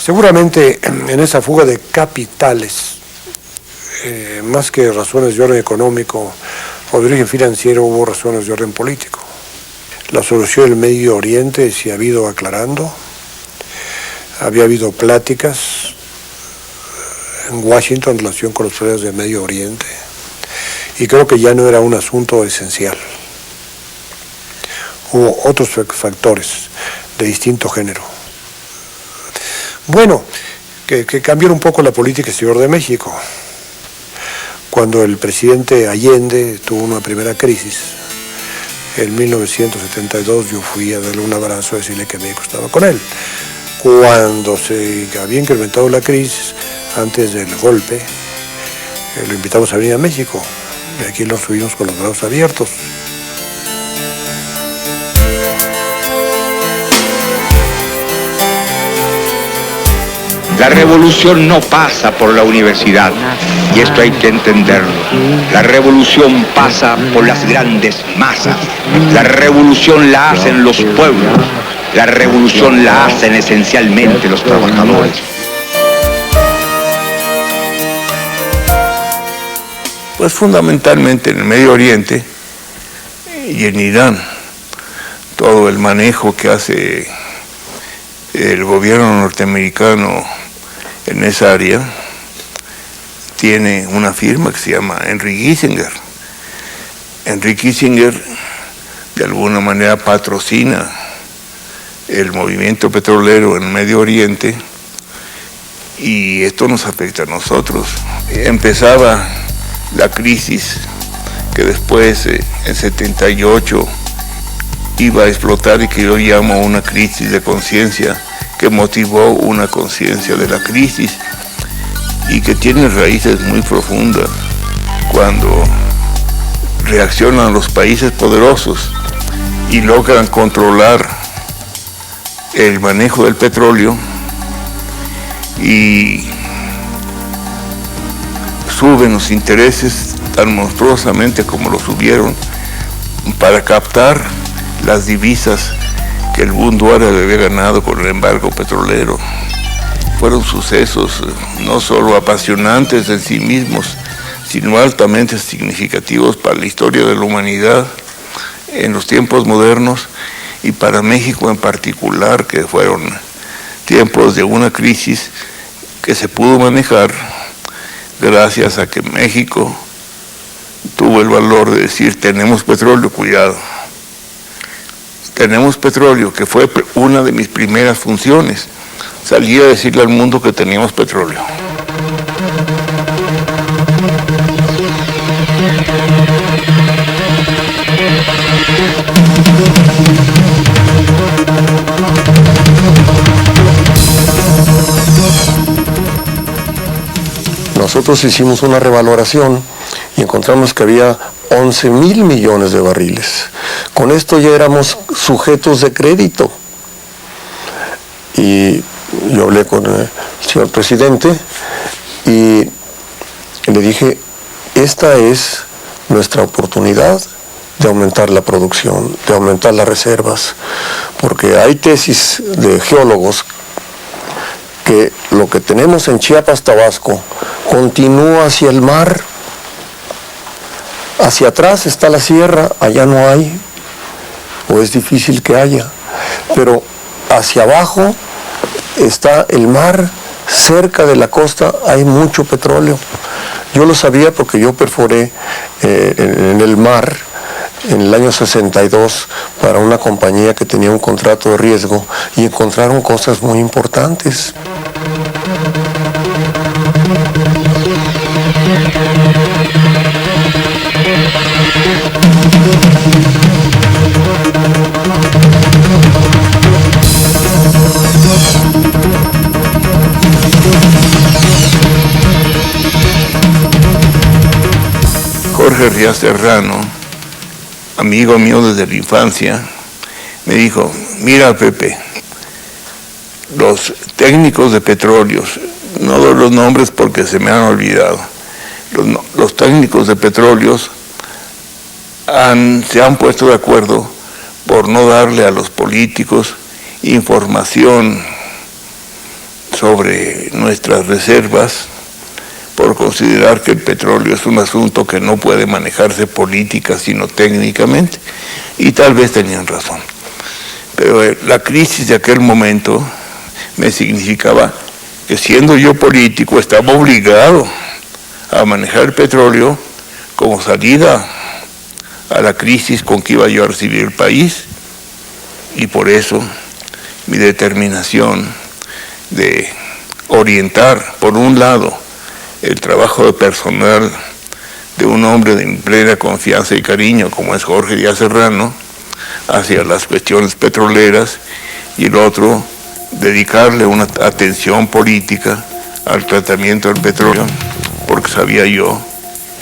Seguramente en esa fuga de capitales, más que razones de orden económico o de origen financiero, hubo razones de orden político. La solución del Medio Oriente se ha ido aclarando, había habido pláticas en Washington en relación con los problemas del Medio Oriente y creo que ya no era un asunto esencial. Hubo otros factores de distinto género. Bueno, que cambió un poco la política exterior de México. Cuando el presidente Allende tuvo una primera crisis, en 1972 yo fui a darle un abrazo a decirle que México estaba con él. Cuando se había incrementado la crisis, antes del golpe, lo invitamos a venir a México. Y aquí lo subimos con los brazos abiertos. La revolución no pasa por la universidad, y esto hay que entenderlo. La revolución pasa por las grandes masas. La revolución la hacen los pueblos. La revolución la hacen esencialmente los trabajadores. Pues fundamentalmente en el Medio Oriente y en Irán, todo el manejo que hace el gobierno norteamericano en esa área tiene una firma que se llama Henry Kissinger. Henry Kissinger de alguna manera patrocina el movimiento petrolero en Medio Oriente y esto nos afecta a nosotros. Empezaba la crisis que después en 78 iba a explotar y que yo llamo una crisis de conciencia, que motivó una conciencia de la crisis y que tiene raíces muy profundas. Cuando reaccionan los países poderosos y logran controlar el manejo del petróleo y suben los intereses tan monstruosamente como lo subieron para captar las divisas que el mundo árabe había ganado con el embargo petrolero. Fueron sucesos no solo apasionantes en sí mismos, sino altamente significativos para la historia de la humanidad en los tiempos modernos y para México en particular, que fueron tiempos de una crisis que se pudo manejar gracias a que México tuvo el valor de decir: tenemos petróleo, cuidado. Tenemos petróleo, que fue una de mis primeras funciones. Salí a decirle al mundo que teníamos petróleo. Nosotros hicimos una revaloración y encontramos que había 11,000 millones de barriles. Con esto ya éramos sujetos de crédito. Y yo hablé con el señor presidente y le dije: esta es nuestra oportunidad de aumentar la producción, de aumentar las reservas, porque hay tesis de geólogos que lo que tenemos en Chiapas, Tabasco, continúa hacia el mar. Hacia atrás está la sierra, allá no hay, o es difícil que haya, pero hacia abajo está el mar, cerca de la costa hay mucho petróleo. Yo lo sabía porque yo perforé en el mar en el año 62 para una compañía que tenía un contrato de riesgo y encontraron cosas muy importantes. Jorge Rías Serrano, amigo mío desde la infancia, me dijo: mira, Pepe, los técnicos de petróleos, no doy los nombres porque se me han olvidado, los técnicos de petróleos se han puesto de acuerdo por no darle a los políticos información sobre nuestras reservas por considerar que el petróleo es un asunto que no puede manejarse política sino técnicamente, y tal vez tenían razón. Pero la crisis de aquel momento me significaba que, siendo yo político, estaba obligado a manejar el petróleo como salida a la crisis con que iba yo a recibir el país, y por eso mi determinación de orientar, por un lado, el trabajo de personal de un hombre de plena confianza y cariño como es Jorge Díaz Serrano hacia las cuestiones petroleras, y el otro, dedicarle una atención política al tratamiento del petróleo, porque sabía yo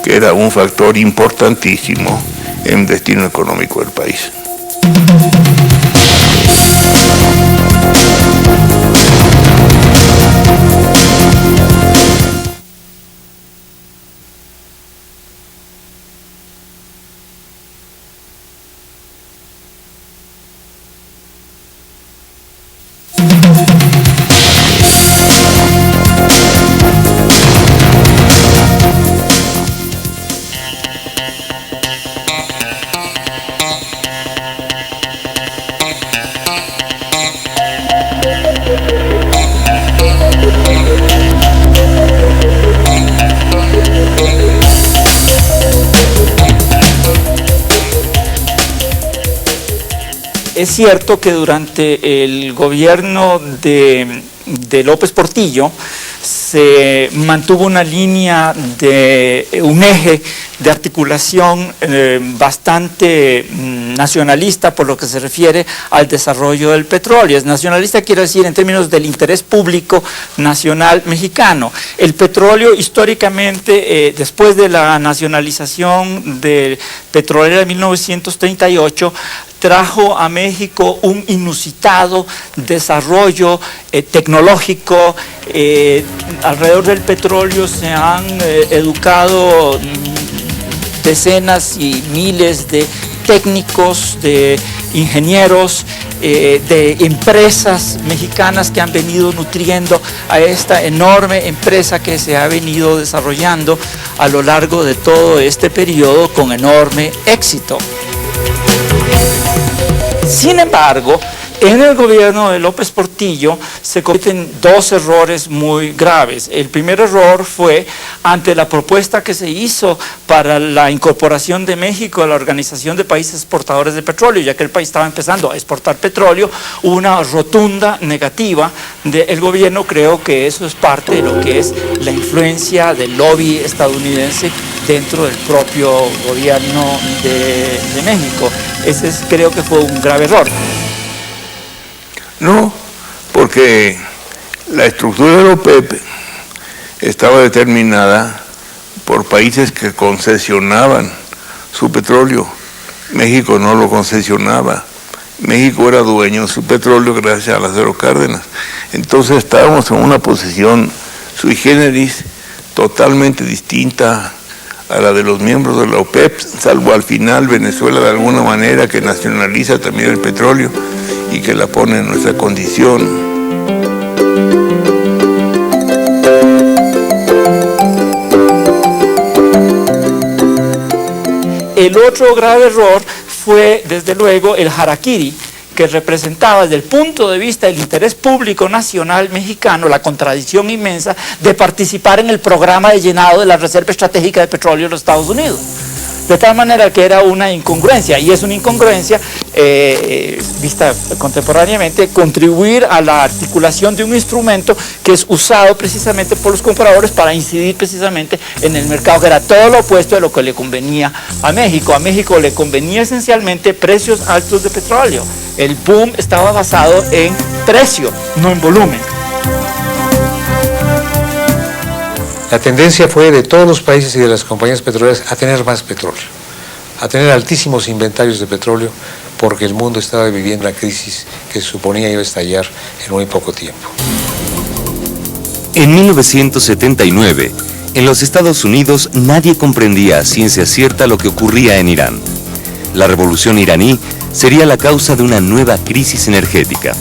que era un factor importantísimo en el destino económico del país. Es cierto que durante el gobierno de López Portillo se mantuvo una línea un eje de articulación bastante nacionalista por lo que se refiere al desarrollo del petróleo. Nacionalista quiere decir en términos del interés público nacional mexicano. El petróleo históricamente, después de la nacionalización del petrolero de 1938, trajo a México un inusitado desarrollo tecnológico. Alrededor del petróleo se han educado decenas y miles de técnicos, de ingenieros, de empresas mexicanas que han venido nutriendo a esta enorme empresa que se ha venido desarrollando a lo largo de todo este periodo con enorme éxito. Sin embargo, en el gobierno de López Portillo se cometen dos errores muy graves. El primer error fue ante la propuesta que se hizo para la incorporación de México a la Organización de Países Exportadores de Petróleo, ya que el país estaba empezando a exportar petróleo, hubo una rotunda negativa del gobierno. Creo que eso es parte de lo que es la influencia del lobby estadounidense dentro del propio gobierno de México. Ese creo que fue un grave error. No, porque la estructura de la OPEP estaba determinada por países que concesionaban su petróleo. México no lo concesionaba. México era dueño de su petróleo gracias a Lázaro Cárdenas. Entonces estábamos en una posición sui generis totalmente distinta a la de los miembros de la OPEP, salvo al final Venezuela de alguna manera que nacionaliza también el petróleo y que la pone en nuestra condición. El otro grave error fue, desde luego, el harakiri, que representaba desde el punto de vista del interés público nacional mexicano la contradicción inmensa de participar en el programa de llenado de la Reserva Estratégica de Petróleo de los Estados Unidos. De tal manera que era una incongruencia, y es una incongruencia vista contemporáneamente, contribuir a la articulación de un instrumento que es usado precisamente por los compradores para incidir precisamente en el mercado, que era todo lo opuesto de lo que le convenía a México. A México le convenía esencialmente precios altos de petróleo. El boom estaba basado en precio, no en volumen. La tendencia fue de todos los países y de las compañías petroleras a tener más petróleo, a tener altísimos inventarios de petróleo, porque el mundo estaba viviendo una crisis que se suponía iba a estallar en muy poco tiempo. En 1979, en los Estados Unidos nadie comprendía a ciencia cierta lo que ocurría en Irán. La revolución iraní sería la causa de una nueva crisis energética.